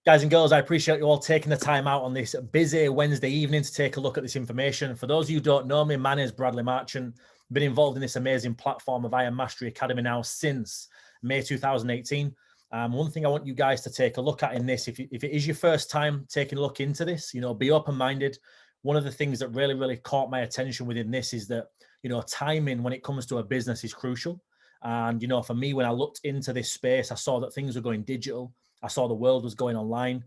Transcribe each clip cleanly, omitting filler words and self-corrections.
Guys and girls, I appreciate you all taking the time out on this busy Wednesday evening to take a look at this information. For those of you who don't know me, my name is Bradley Marchant. I've been involved in this amazing platform of Iron Mastery Academy now since May 2018. One thing I want you guys to take a look at in this, if it is your first time taking a look into this, be open-minded. One of the things that really, really caught my attention within this is that, timing when it comes to a business is crucial. And, for me, when I looked into this space, I saw that things were going digital. I saw the world was going online.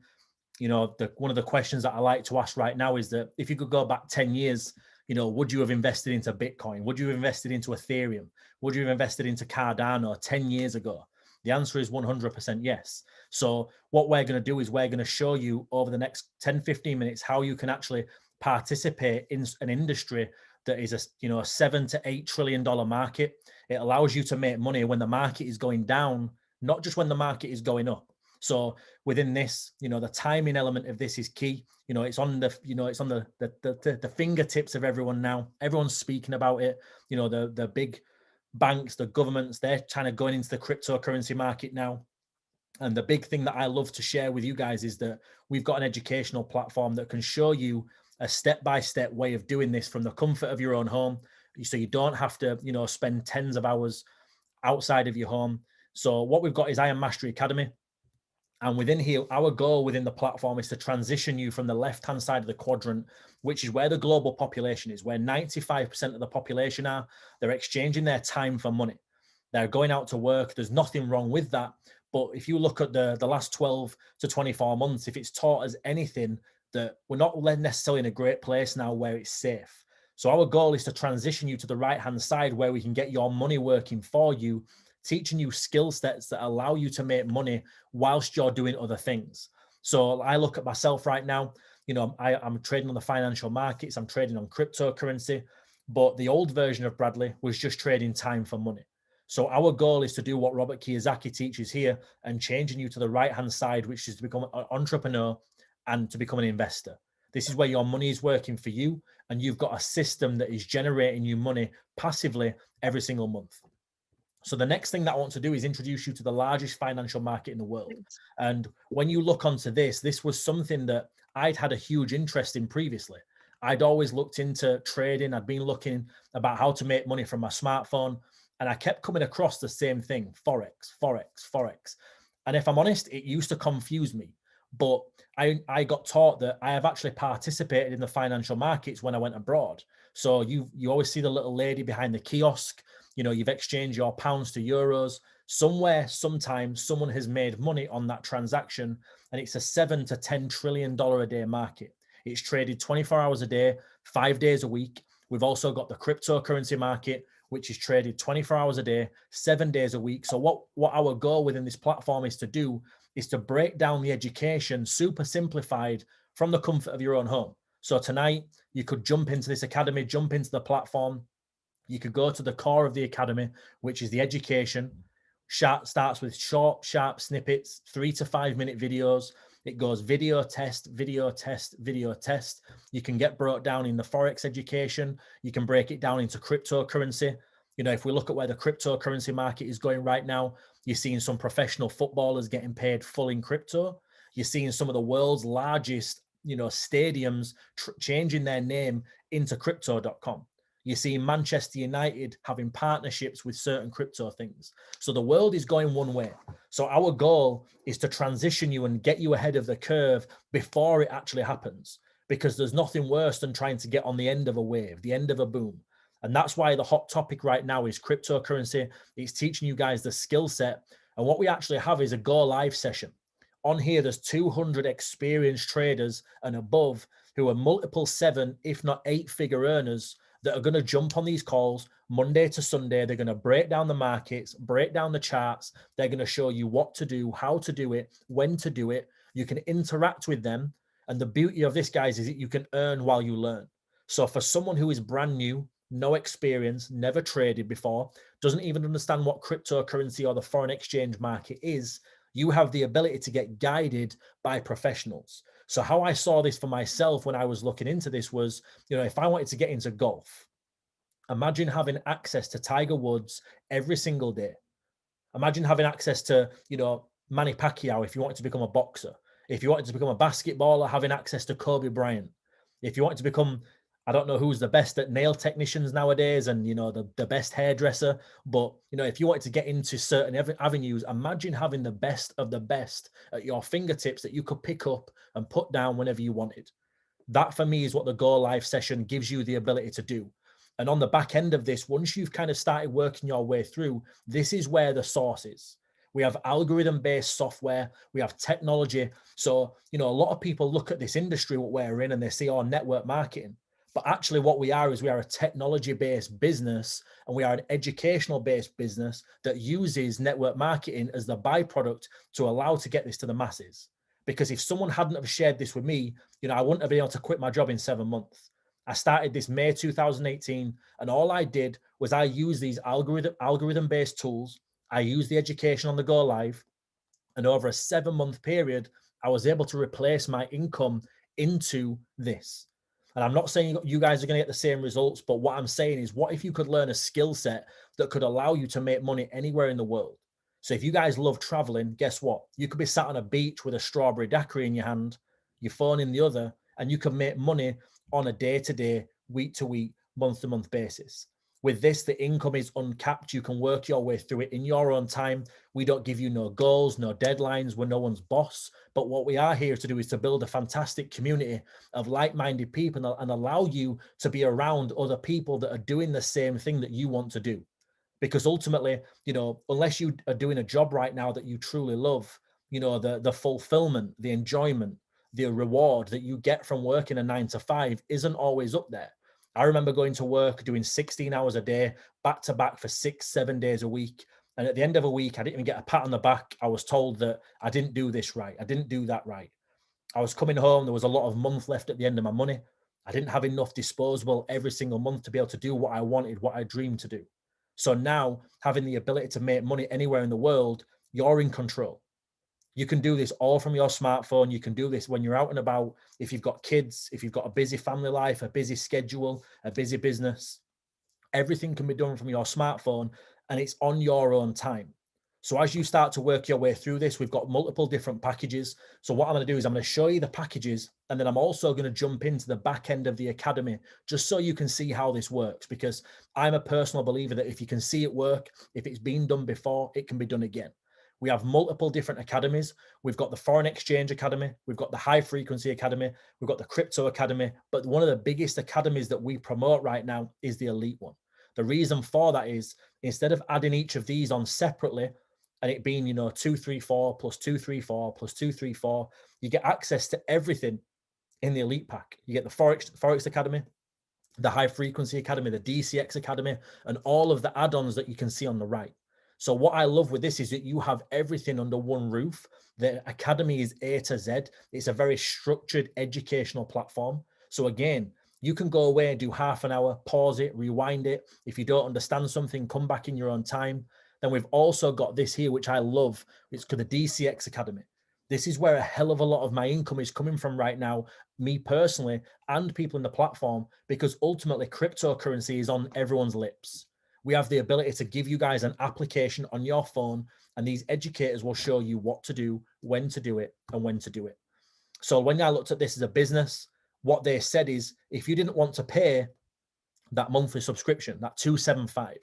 One of the questions that I like to ask right now is that if you could go back 10 years, would you have invested into Bitcoin? Would you have invested into Ethereum? Would you have invested into Cardano 10 years ago? The answer is 100% yes. So what we're going to do is we're going to show you over the next 10, 15 minutes how you can actually participate in an industry that is a $7 to $8 trillion market. It allows you to make money when the market is going down, not just when the market is going up. So within this, the timing element of this is key. It's on the fingertips of everyone now. Everyone's speaking about it. The big banks, the governments, they're kind of going into the cryptocurrency market now. And the big thing that I love to share with you guys is that we've got an educational platform that can show you a step-by-step way of doing this from the comfort of your own home. So you don't have to, spend tens of hours outside of your home. So what we've got is Iron Mastery Academy. And within here, our goal within the platform is to transition you from the left-hand side of the quadrant, which is where the global population is, where 95% of the population are. They're exchanging their time for money. They're going out to work. There's nothing wrong with that. But if you look at the last 12 to 24 months, if it's taught us anything, that we're not necessarily in a great place now where it's safe. So our goal is to transition you to the right-hand side where we can get your money working for you, teaching you skill sets that allow you to make money whilst you're doing other things. So I look at myself right now, I'm trading on the financial markets, I'm trading on cryptocurrency, but the old version of Bradley was just trading time for money. So our goal is to do what Robert Kiyosaki teaches here and changing you to the right-hand side, which is to become an entrepreneur and to become an investor. This is where your money is working for you and you've got a system that is generating you money passively every single month. So the next thing that I want to do is introduce you to the largest financial market in the world. And when you look onto this was something that I'd had a huge interest in previously. I'd always looked into trading. I'd been looking about how to make money from my smartphone. And I kept coming across the same thing, Forex, Forex, Forex. And if I'm honest, it used to confuse me. But I got taught that I have actually participated in the financial markets when I went abroad. So you always see the little lady behind the kiosk. You've exchanged your pounds to euros. Somewhere, sometime, someone has made money on that transaction, and it's a $7 to $10 trillion a day market. It's traded 24 hours a day, 5 days a week. We've also got the cryptocurrency market, which is traded 24 hours a day, 7 days a week. So what our goal within this platform is to do is to break down the education super simplified from the comfort of your own home. So tonight, you could jump into this academy, jump into the platform. You could go to the core of the academy, which is the education. Starts with short, sharp snippets, 3 to 5 minute videos. It goes video test, video test, video test. You can get brought down in the Forex education. You can break it down into cryptocurrency. If we look at where the cryptocurrency market is going right now, you're seeing some professional footballers getting paid full in crypto. You're seeing some of the world's largest, stadiums changing their name into crypto.com. You see Manchester United having partnerships with certain crypto things. So the world is going one way. So our goal is to transition you and get you ahead of the curve before it actually happens, because there's nothing worse than trying to get on the end of a wave, the end of a boom. And that's why the hot topic right now is cryptocurrency. It's teaching you guys the skill set. And what we actually have is a go live session. On here, there's 200 experienced traders and above who are multiple 7, if not 8-figure earners that are going to jump on these calls Monday to Sunday. They're going to break down the markets, break down the charts. They're going to show you what to do, how to do it, when to do it. You can interact with them. And the beauty of this, guys, is that you can earn while you learn. So for someone who is brand new, no experience, never traded before, doesn't even understand what cryptocurrency or the foreign exchange market is, you have the ability to get guided by professionals. So how I saw this for myself when I was looking into this was, if I wanted to get into golf, imagine having access to Tiger Woods every single day. Imagine having access to, Manny Pacquiao if you wanted to become a boxer. If you wanted to become a basketballer, having access to Kobe Bryant. If you wanted to become, I don't know who's the best at nail technicians nowadays and, the best hairdresser, but, if you wanted to get into certain avenues, imagine having the best of the best at your fingertips that you could pick up and put down whenever you wanted. That for me is what the Go Live session gives you the ability to do. And on the back end of this, once you've kind of started working your way through, this is where the source is. We have algorithm-based software. We have technology. So, a lot of people look at this industry, what we're in, and they see our network marketing. But actually what we are is we are a technology-based business, and we are an educational-based business that uses network marketing as the byproduct to allow to get this to the masses. Because if someone hadn't have shared this with me, I wouldn't have been able to quit my job in 7 months. I started this May 2018, and all I did was I used these algorithm-based tools. I used the education on the Go Live, and over a 7-month period, I was able to replace my income into this. And I'm not saying you guys are going to get the same results, but what I'm saying is, what if you could learn a skill set that could allow you to make money anywhere in the world? So if you guys love traveling, guess what? You could be sat on a beach with a strawberry daiquiri in your hand, your phone in the other, and you can make money on a day-to-day, week-to-week, month-to-month basis. With this, the income is uncapped. You can work your way through it in your own time. We don't give you no goals, no deadlines. We're no one's boss. But what we are here to do is to build a fantastic community of like-minded people and allow you to be around other people that are doing the same thing that you want to do. Because ultimately, unless you are doing a job right now that you truly love, the fulfillment, the enjoyment, the reward that you get from working a 9 to 5 isn't always up there. I remember going to work, doing 16 hours a day, back to back for 6-7 days a week. And at the end of a week, I didn't even get a pat on the back. I was told that I didn't do this right. I didn't do that right. I was coming home. There was a lot of month left at the end of my money. I didn't have enough disposable every single month to be able to do what I wanted, what I dreamed to do. So now, having the ability to make money anywhere in the world, you're in control. You can do this all from your smartphone. You can do this when you're out and about. If you've got kids, if you've got a busy family life, a busy schedule, a busy business, everything can be done from your smartphone, and it's on your own time. So as you start to work your way through this, we've got multiple different packages. So what I'm going to do is I'm going to show you the packages, and then I'm also going to jump into the back end of the academy just so you can see how this works, because I'm a personal believer that if you can see it work, if it's been done before, it can be done again. We have multiple different academies. We've got the Foreign Exchange Academy. We've got the High Frequency Academy. We've got the Crypto Academy. But one of the biggest academies that we promote right now is the Elite one. The reason for that is, instead of adding each of these on separately and it being, 234 plus 234 plus 234, you get access to everything in the Elite pack. You get the Forex Academy, the High Frequency Academy, the DCX Academy, and all of the add-ons that you can see on the right. So what I love with this is that you have everything under one roof. The academy is A to Z. It's a very structured educational platform. So again, you can go away and do half an hour, pause it, rewind it. If you don't understand something, come back in your own time. Then we've also got this here, which I love. It's called the DCX Academy. This is where a hell of a lot of my income is coming from right now, me personally, and people in the platform, because ultimately cryptocurrency is on everyone's lips. We have the ability to give you guys an application on your phone, and these educators will show you what to do, when to do it, and when to do it. So when I looked at this as a business, what they said is, if you didn't want to pay that monthly subscription, that $275,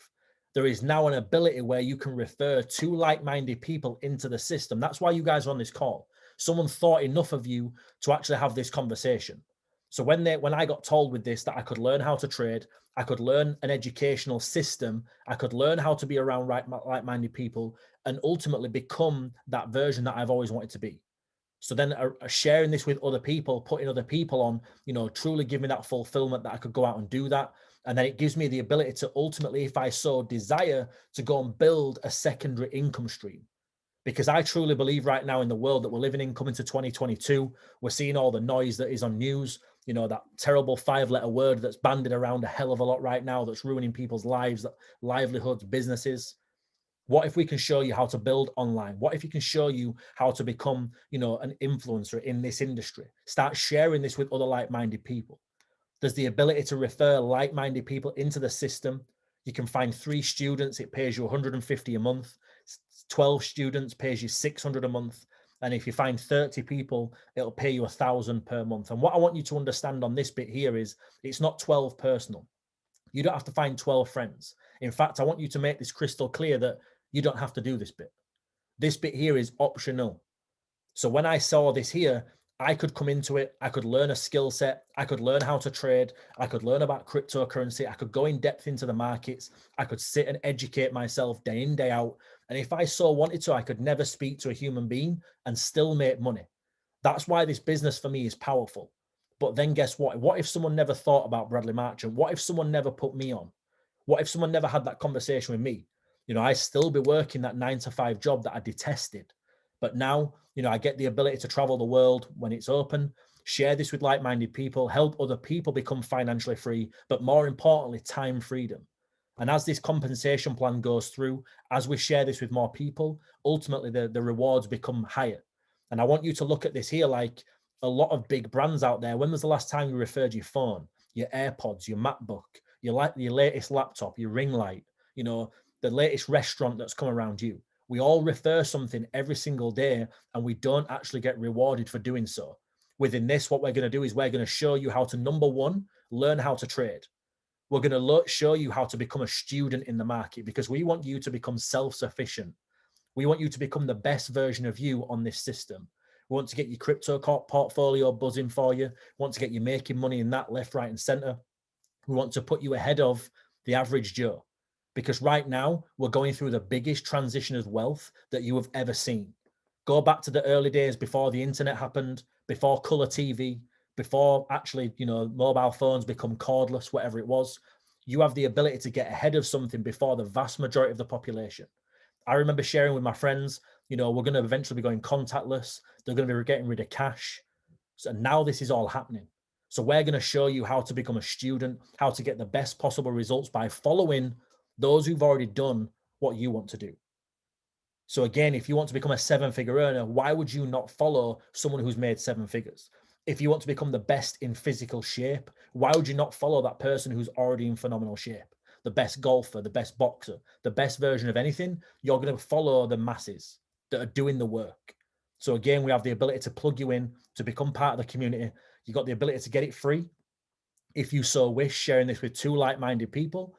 there is now an ability where you can refer two like-minded people into the system. That's why you guys are on this call. Someone thought enough of you to actually have this conversation. So when I got told with this that I could learn how to trade, I could learn an educational system, I could learn how to be around like-minded people, and ultimately become that version that I've always wanted to be. So then sharing this with other people, putting other people on, truly give me that fulfillment that I could go out and do that. And then it gives me the ability to ultimately, if I so desire, to go and build a secondary income stream. Because I truly believe right now in the world that we're living in, coming to 2022, we're seeing all the noise that is on news, that terrible 5-letter word that's banded around a hell of a lot right now, that's ruining people's lives, livelihoods, businesses. What if we can show you how to build online? What if you can show you how to become, an influencer in this industry? Start sharing this with other like-minded people. There's the ability to refer like-minded people into the system. You can find 3 students, it pays you $150 a month. 12 students pays you $600 a month. And if you find 30 people, it'll pay you 1,000 per month. And what I want you to understand on this bit here is it's not 12 personal. You don't have to find 12 friends. In fact, I want you to make this crystal clear that you don't have to do this bit. This bit here is optional. So when I saw this here, I could come into it. I could learn a skill set. I could learn how to trade. I could learn about cryptocurrency. I could go in depth into the markets. I could sit and educate myself day in, day out. And if I so wanted to, I could never speak to a human being and still make money. That's why this business for me is powerful. But then guess what? What if someone never thought about Bradley Marchant? What if someone never put me on? What if someone never had that conversation with me? I still be working that 9 to 5 job that I detested. But now, I get the ability to travel the world when it's open, share this with like-minded people, help other people become financially free, but more importantly, time freedom. And as this compensation plan goes through, as we share this with more people, ultimately the rewards become higher. And I want you to look at this here like a lot of big brands out there. When was the last time you referred your phone, your AirPods, your MacBook, your latest laptop, your ring light, the latest restaurant that's come around you? We all refer something every single day and we don't actually get rewarded for doing so. Within this, what we're going to do is we're going to show you how to, number one, learn how to trade. We're going to show you how to become a student in the market because we want you to become self-sufficient. We want you to become the best version of you on this system. We want to get your crypto portfolio buzzing for you. We want to get you making money in that left, right, and center. We want to put you ahead of the average Joe. Because right now, we're going through the biggest transition of wealth that you have ever seen. Go back to the early days before the internet happened, before color TV, before actually, mobile phones become cordless, whatever it was. You have the ability to get ahead of something before the vast majority of the population. I remember sharing with my friends, we're going to eventually be going contactless. They're going to be getting rid of cash. So now this is all happening. So we're going to show you how to become a student, how to get the best possible results by following those who've already done what you want to do. So again, if you want to become a 7-figure earner, why would you not follow someone who's made 7 figures? If you want to become the best in physical shape, why would you not follow that person who's already in phenomenal shape? The best golfer, the best boxer, the best version of anything, you're going to follow the masses that are doing the work. So again, we have the ability to plug you in to become part of the community. You've got the ability to get it free if you so wish, sharing this with 2 like-minded people.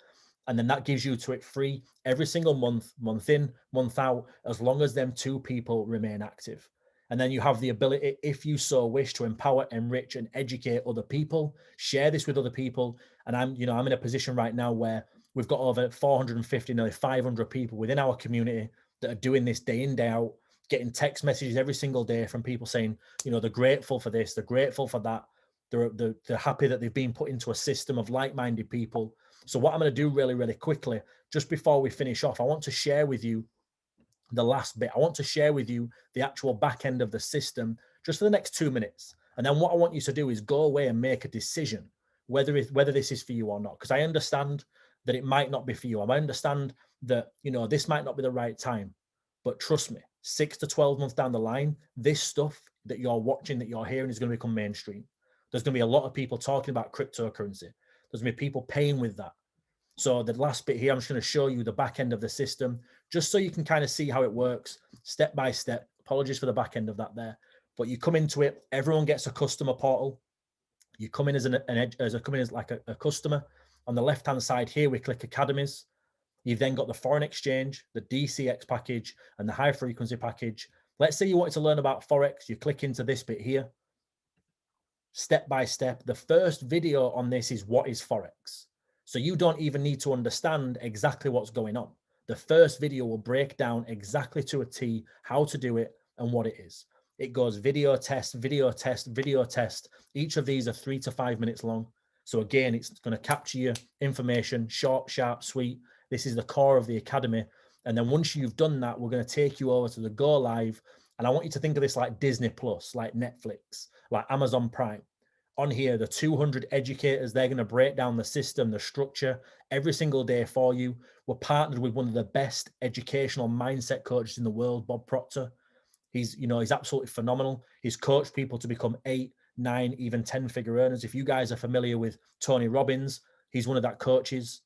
And then that gives you to it free every single month, month in, month out, as long as them 2 people remain active. And then you have the ability, if you so wish, to empower, enrich, and educate other people, share this with other people. And I'm in a position right now where we've got over 450, nearly 500 people within our community that are doing this day in, day out, getting text messages every single day from people saying, they're grateful for this, they're grateful for that. They're happy that they've been put into a system of like-minded people. So what I'm going to do really, really quickly, just before we finish off, I want to share with you the last bit. I want to share with you the actual back end of the system just for the next 2 minutes. And then what I want you to do is go away and make a decision whether this is for you or not. Because I understand that it might not be for you. I understand that, this might not be the right time. But trust me, 6 to 12 months down the line, this stuff that you're watching, that you're hearing is going to become mainstream. There's going to be a lot of people talking about cryptocurrency. There's going to be people paying with that. So the last bit here, I'm just going to show you the back end of the system, just so you can kind of see how it works step by step. Apologies for the back end of that there, but you come into it. Everyone gets a customer portal. You come in as a customer. On the left-hand side here, we click academies. You've then got the foreign exchange, the DCX package, and the high frequency package. Let's say you wanted to learn about Forex. You click into this bit here. Step by step. The first video on this is what is Forex. So you don't even need to understand exactly what's going on. The first video will break down exactly to a T how to do it and what it is. It goes video test, video test, video test. Each of these are 3 to 5 minutes long. So again, it's going to capture your information, short, sharp, sweet. This is the core of the academy. And then once you've done that, we're going to take you over to the Go Live. And I want you to think of this like Disney Plus, like Netflix, like Amazon Prime. On here, the 200 educators, they're going to break down the system, the structure every single day for you. We're partnered with one of the best educational mindset coaches in the world, Bob Proctor. He's absolutely phenomenal. He's coached people to become 8, 9, even 10-figure earners. If you guys are familiar with Tony Robbins, he's one of that coaches.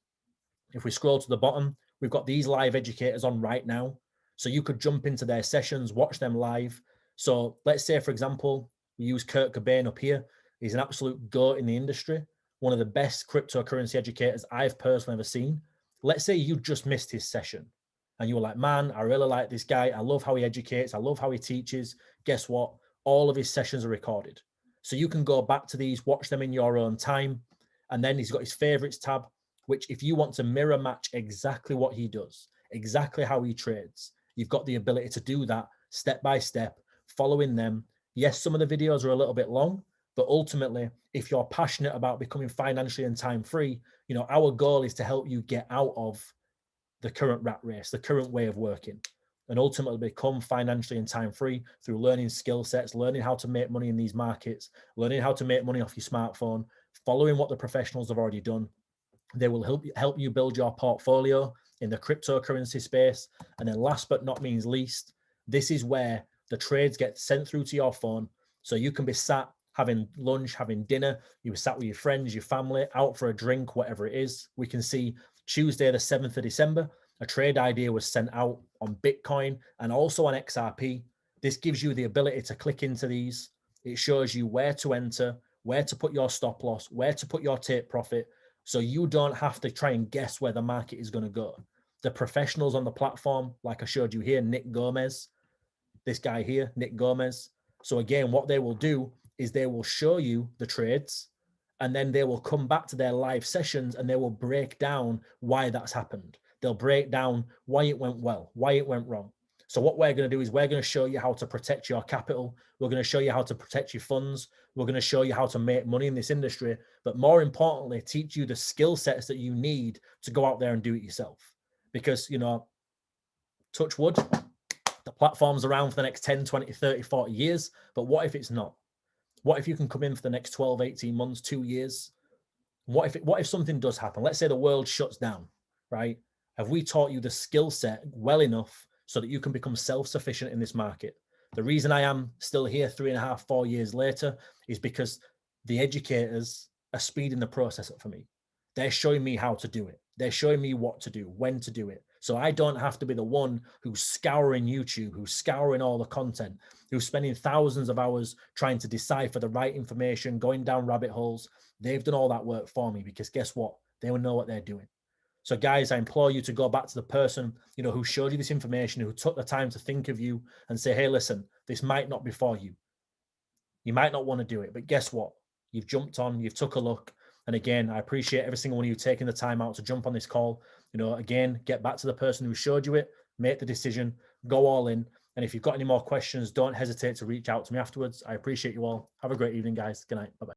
If we scroll to the bottom, we've got these live educators on right now. So you could jump into their sessions, watch them live. So let's say, for example, we use Kurt Cobain up here. He's an absolute goat in the industry, one of the best cryptocurrency educators I've personally ever seen. Let's say you just missed his session and you were like, man, I really like this guy. I love how he educates. I love how he teaches. Guess what? All of his sessions are recorded. So you can go back to these, watch them in your own time. And then he's got his favorites tab, which if you want to mirror match exactly what he does, exactly how he trades, you've got the ability to do that step by step, following them. Yes, some of the videos are a little bit long, but ultimately, if you're passionate about becoming financially and time free, you know, our goal is to help you get out of the current rat race, the current way of working, and ultimately become financially and time free through learning skill sets, learning how to make money in these markets, learning how to make money off your smartphone, following what the professionals have already done. They will help you build your portfolio in the cryptocurrency space. And then last but not least, this is where the trades get sent through to your phone. So you can be sat having lunch, having dinner, you were sat with your friends, your family, out for a drink, whatever it is. We can see Tuesday, the 7th of December, a trade idea was sent out on Bitcoin and also on XRP. This gives you the ability to click into these. It shows you where to enter, where to put your stop loss, where to put your take profit. So you don't have to try and guess where the market is going to go. The professionals on the platform, like I showed you here, Nick Gomez, this guy here, Nick Gomez. So again, what they will do is they will show you the trades and then they will come back to their live sessions and they will break down why that's happened. They'll break down why it went well, why it went wrong. So what we're going to do is we're going to show you how to protect your capital. We're going to show you how to protect your funds. We're going to show you how to make money in this industry, but more importantly, teach you the skill sets that you need to go out there and do it yourself. Because, you know, touch wood, the platform's around for the next 10, 20, 30, 40 years. But what if it's not? What if you can come in for the next 12, 18 months, 2 years? What if something does happen? Let's say the world shuts down, right? Have we taught you the skill set well enough so that you can become self-sufficient in this market? The reason I am still here 3.5, 4 years later is because the educators are speeding the process up for me. They're showing me how to do it. They're showing me what to do, when to do it. So I don't have to be the one who's scouring YouTube, who's scouring all the content, who's spending thousands of hours trying to decipher the right information, going down rabbit holes. They've done all that work for me because guess what? They will know what they're doing. So guys, I implore you to go back to the person, you know, who showed you this information, who took the time to think of you and say, hey, listen, this might not be for you. You might not want to do it, but guess what? You've jumped on, you've took a look. And again, I appreciate every single one of you taking the time out to jump on this call. You know, again, get back to the person who showed you it, make the decision, go all in. And if you've got any more questions, don't hesitate to reach out to me afterwards. I appreciate you all. Have a great evening, guys. Good night. Bye-bye.